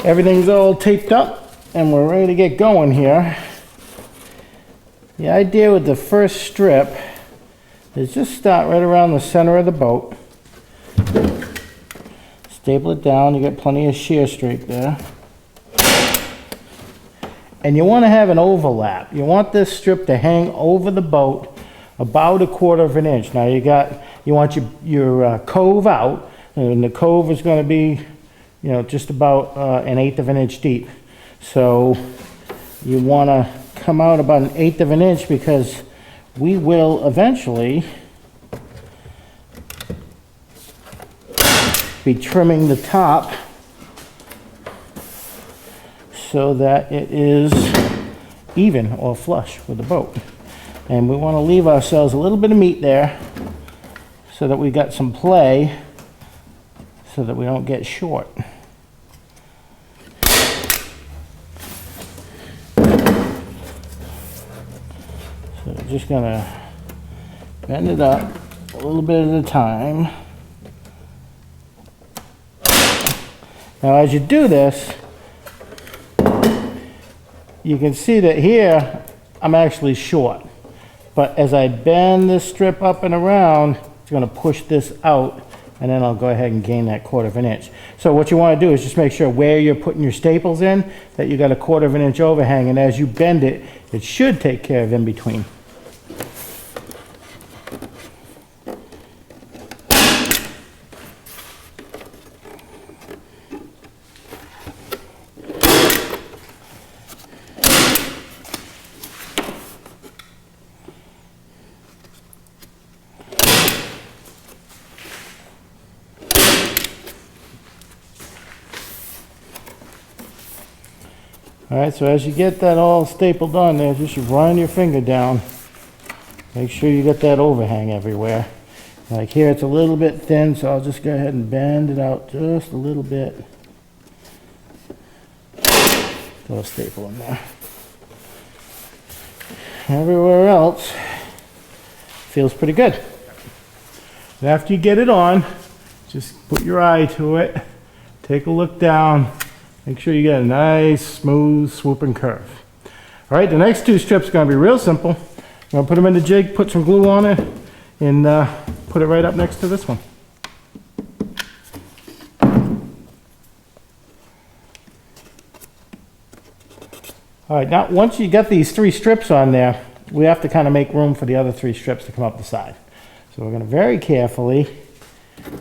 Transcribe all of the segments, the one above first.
Everything's all taped up and we're ready to get going here. The idea with the first strip is just start right around the center of the boat. Staple it down, you get plenty of shear straight there. And you want to have an overlap. You want this strip to hang over the boat about 1/4 of an inch. Now you want your cove out, and the cove is going to be, just about 1/8 of an inch deep. So you want to come out about 1/8 of an inch because we will eventually be trimming the top so that it is even or flush with the boat. And we want to leave ourselves a little bit of meat there so that we got some play so that we don't get short. So we're just gonna bend it up a little bit at a time. Now as you do this, you can see that here I'm actually short, but as I bend this strip up and around, it's going to push this out, and then I'll go ahead and gain that 1/4 of an inch. So what you want to do is just make sure where you're putting your staples in that you got 1/4 of an inch overhang, and as you bend it, it should take care of in between. All right, so as you get that all stapled on there, just run your finger down. Make sure you get that overhang everywhere. Like here, it's a little bit thin, so I'll just go ahead and bend it out just a little bit. Throw a staple in there. Everywhere else feels pretty good. And after you get it on, just put your eye to it. Take a look down. Make sure you get a nice, smooth, swooping curve. All right, the next 2 strips are going to be real simple. I'm going to put them in the jig, put some glue on it, and put it right up next to this one. All right, now once you get these 3 strips on there, we have to kind of make room for the other 3 strips to come up the side. So we're going to very carefully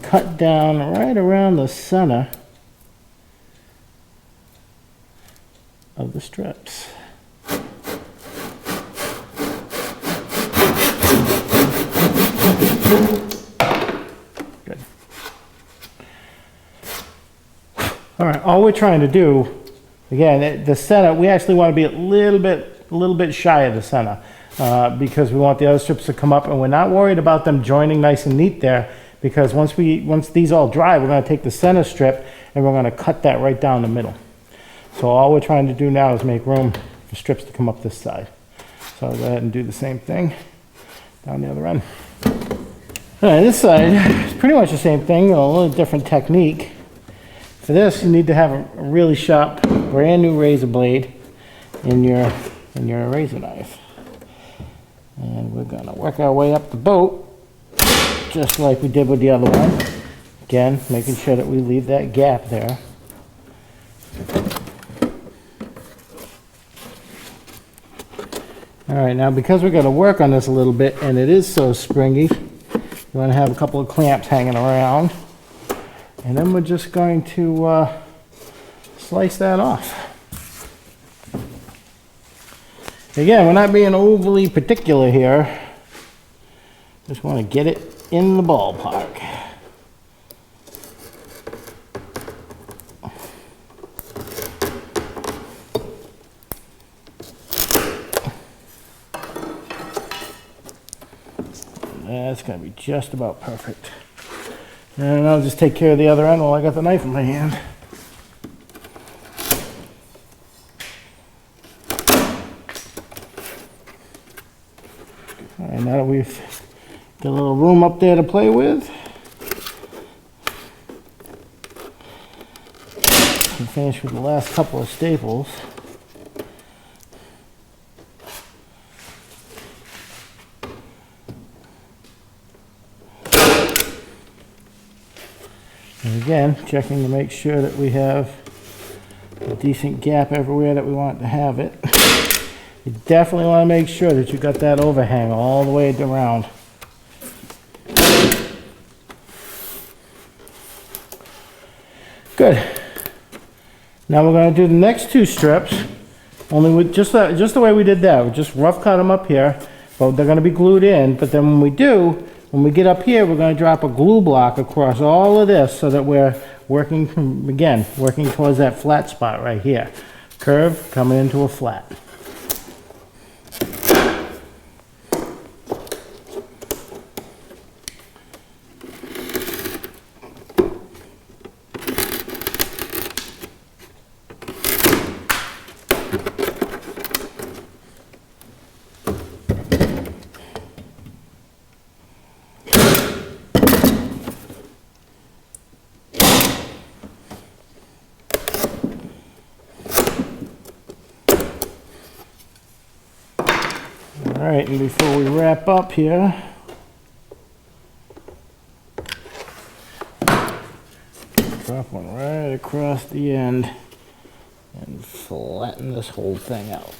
cut down right around the center of the strips. Good. All right, all we're trying to do, again, the center, we actually want to be a little bit shy of the center because we want the other strips to come up, and we're not worried about them joining nice and neat there, because once these all dry, we're going to take the center strip and we're going to cut that right down the middle. So all we're trying to do now is make room for strips to come up this side. So I'll go ahead and do the same thing down the other end. All right, this side is pretty much the same thing, a little different technique. For this, you need to have a really sharp, brand new razor blade in your razor knife. And we're gonna work our way up the boat, just like we did with the other one. Again, making sure that we leave that gap there. All right, now because we're going to work on this a little bit and it is so springy, you want to have a couple of clamps hanging around, and then we're just going to slice that off. Again, we're not being overly particular here. Just want to get it in the ballpark. That's going to be just about perfect. And I'll just take care of the other end while I got the knife in my hand. All right, now that we've got a little room up there to play with, and finish with the last couple of staples. And again, checking to make sure that we have a decent gap everywhere that we want to have it. You definitely want to make sure that you got that overhang all the way around. Good. Now we're going to do the next two strips, only with just the way we did that. We just rough cut them up here, but they're going to be glued in. But then when we get up here, we're going to drop a glue block across all of this so that we're working towards that flat spot right here. Curve coming into a flat. All right, and before we wrap up here, drop one right across the end and flatten this whole thing out.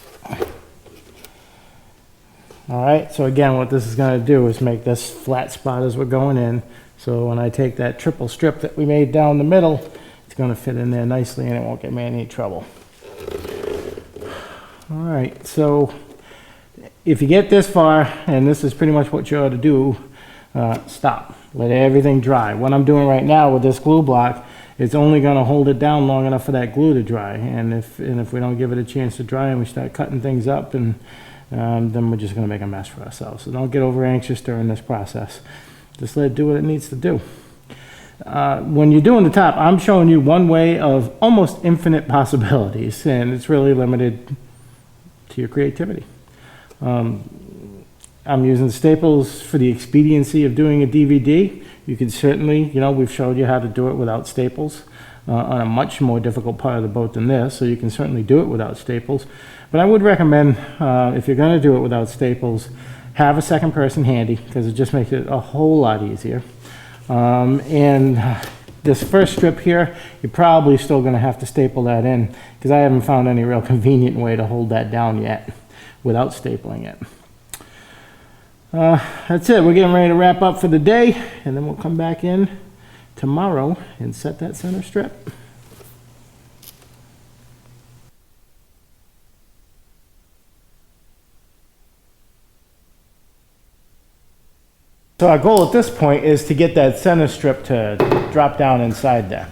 All right, so again, what this is going to do is make this flat spot as we're going in. So when I take that triple strip that we made down the middle, it's going to fit in there nicely and it won't get me in any trouble. All right, so if you get this far, and this is pretty much what you ought to do, stop. Let everything dry. What I'm doing right now with this glue block, it's only going to hold it down long enough for that glue to dry. And if we don't give it a chance to dry and we start cutting things up, and then we're just going to make a mess for ourselves. So don't get over anxious during this process. Just let it do what it needs to do. When you're doing the top, I'm showing you one way of almost infinite possibilities, and it's really limited to your creativity. I'm using staples for the expediency of doing a DVD. You can certainly, we've showed you how to do it without staples on a much more difficult part of the boat than this, so you can certainly do it without staples. But I would recommend, if you're going to do it without staples, have a second person handy, because it just makes it a whole lot easier. And this first strip here, you're probably still going to have to staple that in, because I haven't found any real convenient way to hold that down yet without stapling it. That's it. We're getting ready to wrap up for the day, and then we'll come back in tomorrow and set that center strip. So our goal at this point is to get that center strip to drop down inside there.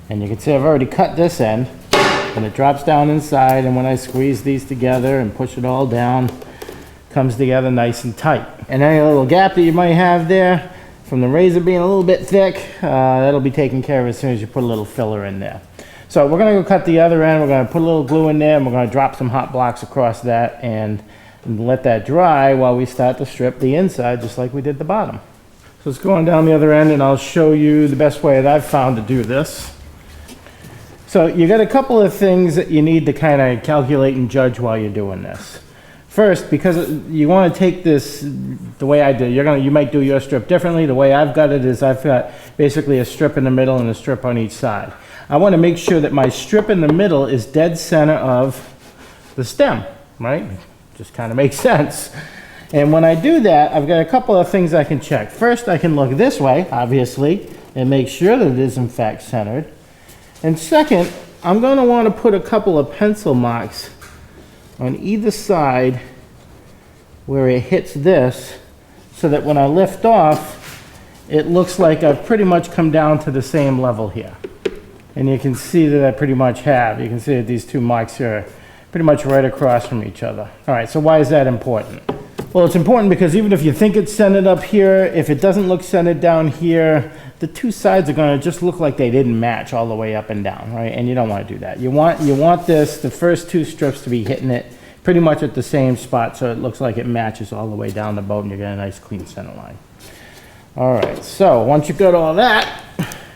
And you can see I've already cut this end, and it drops down inside, and when I squeeze these together and push it all down, it comes together nice and tight. And any little gap that you might have there from the razor being a little bit thick, that'll be taken care of as soon as you put a little filler in there. So we're going to go cut the other end. We're going to put a little glue in there, and we're going to drop some hot blocks across that and let that dry while we start to strip the inside just like we did the bottom. So it's going down the other end, and I'll show you the best way that I've found to do this. So you got a couple of things that you need to kind of calculate and judge while you're doing this. First, because you want to take this the way I did, you might do your strip differently. The way I've got it is I've got basically a strip in the middle and a strip on each side. I want to make sure that my strip in the middle is dead center of the stem, right? Just kind of makes sense. And when I do that, I've got a couple of things I can check. First, I can look this way, obviously, and make sure that it is in fact centered. And second, I'm going to want to put a couple of pencil marks on either side where it hits this, so that when I lift off, it looks like I've pretty much come down to the same level here. And you can see that I pretty much have. You can see that these two marks here are pretty much right across from each other. All right, so why is that important? Well, it's important because even if you think it's centered up here, if it doesn't look centered down here, the two sides are going to just look like they didn't match all the way up and down, right? And you don't want to do that. You want the first two strips to be hitting it pretty much at the same spot, so it looks like it matches all the way down the boat and you get a nice clean center line. All right, so once you've got all that,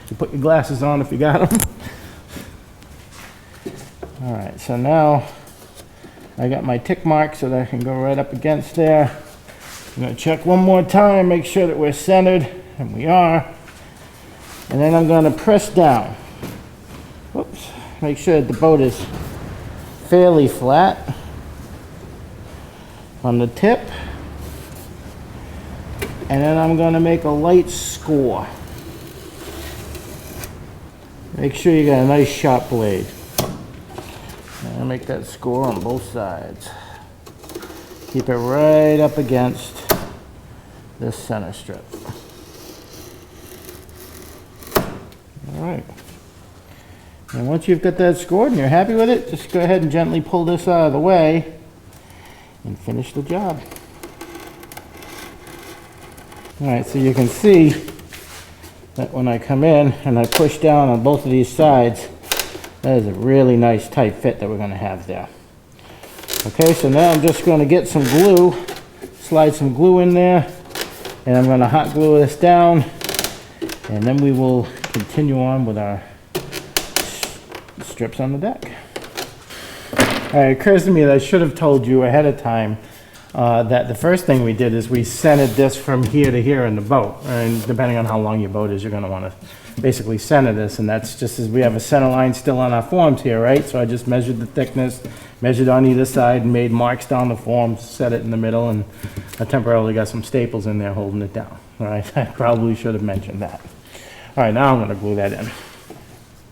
you put your glasses on if you got them. All right, so now I got my tick mark so that I can go right up against there. I'm gonna check one more time, make sure that we're centered, and we are. And then I'm gonna press down. Whoops, make sure that the boat is fairly flat on the tip. And then I'm gonna make a light score. Make sure you got a nice sharp blade. And I'll make that score on both sides. Keep it right up against this center strip. All right. And once you've got that scored and you're happy with it, just go ahead and gently pull this out of the way and finish the job. All right, so you can see that when I come in and I push down on both of these sides, that is a really nice tight fit that we're going to have there. Okay, so now I'm just going to get some glue, slide some glue in there, and I'm going to hot glue this down, and then we will continue on with our strips on the deck. All right, it occurs to me that I should have told you ahead of time that the first thing we did is we centered this from here to here in the boat. And depending on how long your boat is, you're going to want to basically center this. And that's just as we have a center line still on our forms here, right? So I just measured the thickness, measured on either side, and made marks down the form, set it in the middle, and I temporarily got some staples in there holding it down. All right, I probably should have mentioned that. All right, now I'm going to glue that in.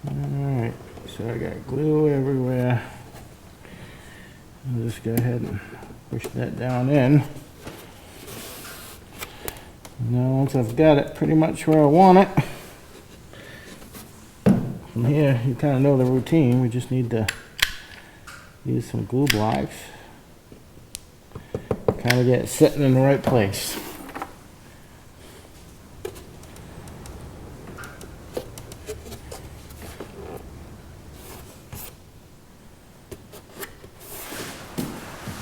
All right, so I got glue everywhere. I'll just go ahead and push that down in. Now once I've got it pretty much where I want it, from here you kind of know the routine. We just need to use some glue blocks, kind of get it sitting in the right place.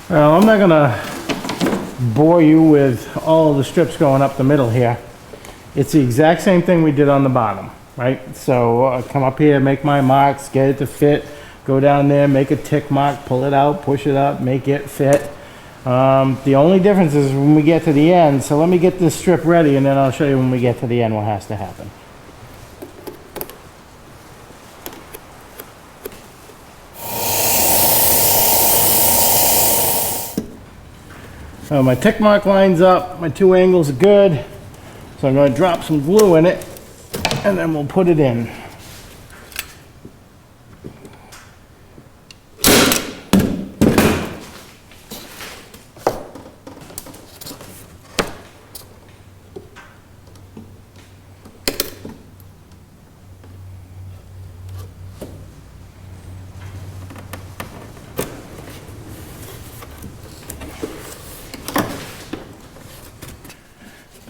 Well, I'm not gonna bore you with all of the strips going up the middle here. It's the exact same thing we did on the bottom, right? So come up here, make my marks, get it to fit, go down there, make a tick mark, pull it out, push it up, make it fit. The only difference is when we get to the end. So let me get this strip ready and then I'll show you when we get to the end what has to happen. So my tick mark lines up, my two angles are good. So I'm going to drop some glue in it and then we'll put it in.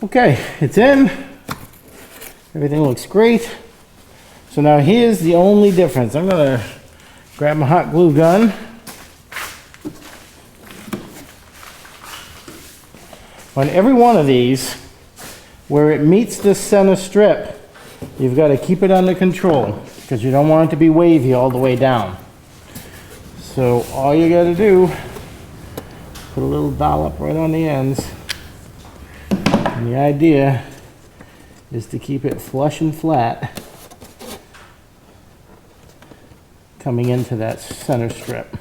Okay, it's in. Everything looks great. So now here's the only difference. I'm gonna grab my hot glue gun. On every one of these, where it meets the center strip, you've got to keep it under control because you don't want it to be wavy all the way down. So all you got to do, put a little dollop right on the ends. And the idea is to keep it flush and flat coming into that center strip.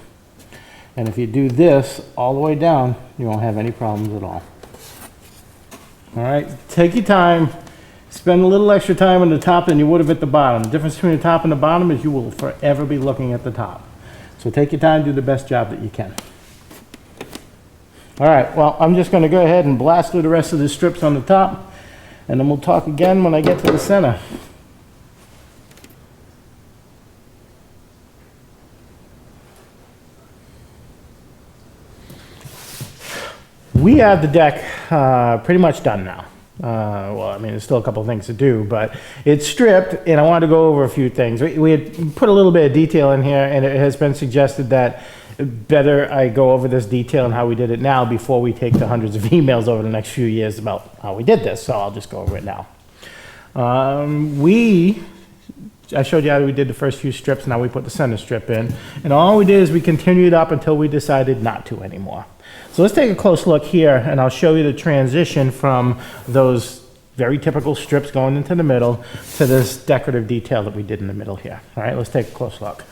And if you do this all the way down, you won't have any problems at all. All right, take your time, spend a little extra time on the top than you would have at the bottom. The difference between the top and the bottom is you will forever be looking at the top. So take your time, do the best job that you can. All right, well, I'm just going to go ahead and blast through the rest of the strips on the top, and then we'll talk again when I get to the center. We have the deck pretty much done now. Well, I mean, there's still a couple of things to do, but it's stripped, and I wanted to go over a few things. We had put a little bit of detail in here, and it has been suggested that better I go over this detail and how we did it now before we take the hundreds of emails over the next few years about how we did this, so I'll just go over it now. We I showed you how we did the first few strips, now we put the center strip in. And all we did is we continued up until we decided not to anymore. So let's take a close look here, and I'll show you the transition from those very typical strips going into the middle to this decorative detail that we did in the middle here. All right, let's take a close look.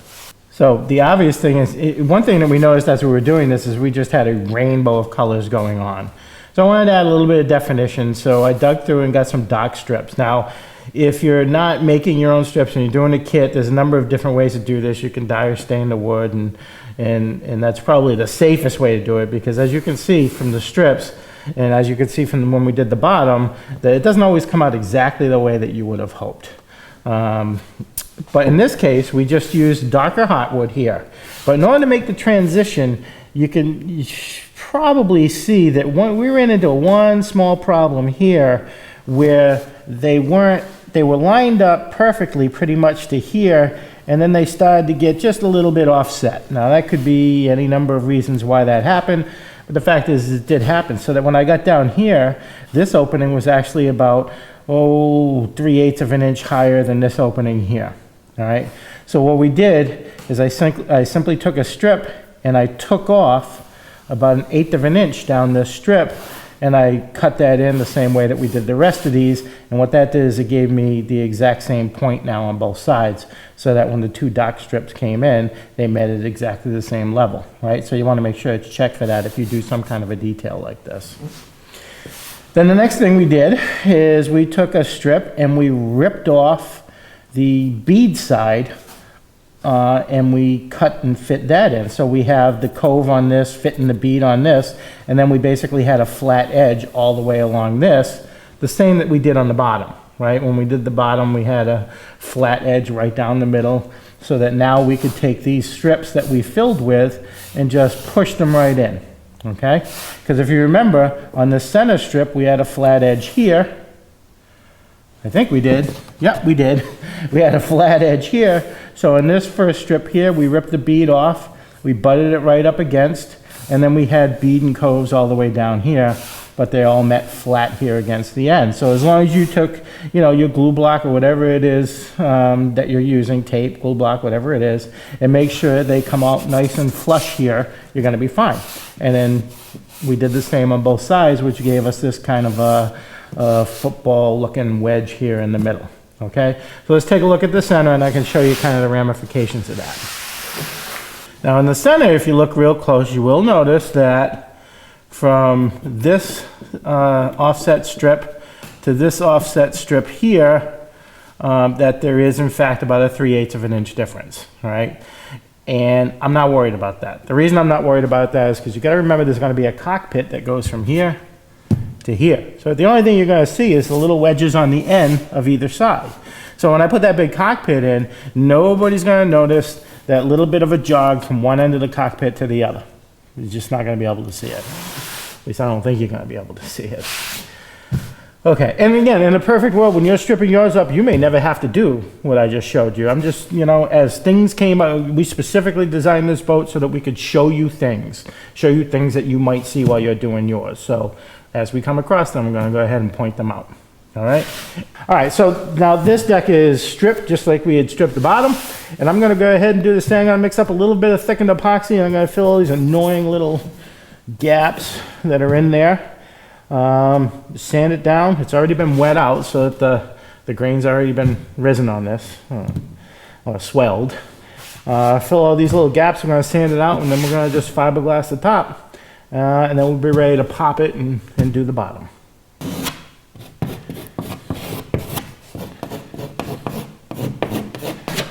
So the obvious thing is, one thing that we noticed as we were doing this is we just had a rainbow of colors going on. So I wanted to add a little bit of definition, so I dug through and got some dark strips. Now, if you're not making your own strips and you're doing a kit, there's a number of different ways to do this. You can dye or stain the wood, and that's probably the safest way to do it, because as you can see from the strips, and as you can see from when we did the bottom, that it doesn't always come out exactly the way that you would have hoped. But in this case, we just used darker hotwood here. But in order to make the transition, you probably see that we ran into one small problem here where they were lined up perfectly pretty much to here, and then they started to get just a little bit offset. Now that could be any number of reasons why that happened, but the fact is it did happen. So that when I got down here, this opening was actually about 3/8 of an inch higher than this opening here. All right, so what we did is I simply took a strip and I took off about 1/8 of an inch down this strip, and I cut that in the same way that we did the rest of these. And what that did is it gave me the exact same point now on both sides, so that when the two dark strips came in, they met at exactly the same level, right? So you want to make sure to check for that if you do some kind of a detail like this. Then the next thing we did is we took a strip and we ripped off the bead side, and we cut and fit that in. So we have the cove on this, fitting the bead on this, and then we basically had a flat edge all the way along this, the same that we did on the bottom, right? When we did the bottom, we had a flat edge right down the middle, so that now we could take these strips that we filled with and just push them right in, okay? Because if you remember, on the center strip, we had a flat edge here. I think we did. Yep, we did. We had a flat edge here. So in this first strip here, we ripped the bead off, we butted it right up against, and then we had bead and coves all the way down here, but they all met flat here against the end. So as long as you took, your glue block or whatever it is that you're using, tape, glue block, whatever it is, and make sure they come out nice and flush here, you're gonna be fine. And then we did the same on both sides, which gave us this kind of a football looking wedge here in the middle. Okay, so let's take a look at the center, and I can show you kind of the ramifications of that. Now in the center, if you look real close, you will notice that from this offset strip to this offset strip here, that there is in fact about a 3/8 of an inch difference, all right? And I'm not worried about that. The reason I'm not worried about that is because you got to remember there's going to be a cockpit that goes from here to here. So the only thing you're going to see is the little wedges on the end of either side. So when I put that big cockpit in, nobody's going to notice that little bit of a jog from one end of the cockpit to the other. You're just not going to be able to see it. At least I don't think you're going to be able to see it. Okay, and again, in a perfect world, when you're stripping yours up, you may never have to do what I just showed you. I'm just, as things came out, we specifically designed this boat so that we could show you things that you might see while you're doing yours. So as we come across them, I'm going to go ahead and point them out. All right, so now this deck is stripped just like we had stripped the bottom, and I'm going to go ahead and do this thing. I'm going to mix up a little bit of thickened epoxy, and I'm going to fill all these annoying little gaps that are in there. Sand it down. It's already been wet out, so that the grain's already been risen on this, or swelled. Fill all these little gaps. We're going to sand it out, and then we're going to just fiberglass the top. And then we'll be ready to pop it and do the bottom.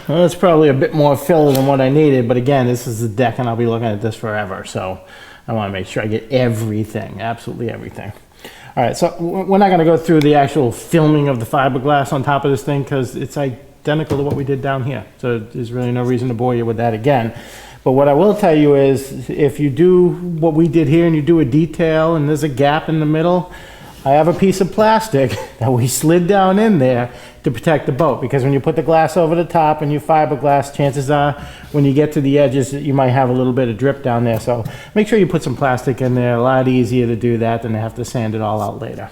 Well, it's probably a bit more filler than what I needed, but again, this is the deck and I'll be looking at this forever, so I want to make sure I get everything, absolutely everything. All right, so we're not going to go through the actual filming of the fiberglass on top of this thing because it's identical to what we did down here, so there's really no reason to bore you with that again. But what I will tell you is if you do what we did here and you do a detail and there's a gap in the middle, I have a piece of plastic that we slid down in there to protect the boat, because when you put the glass over the top and you fiberglass, chances are when you get to the edges you might have a little bit of drip down there. So make sure you put some plastic in there. A lot easier to do that than to have to sand it all out later.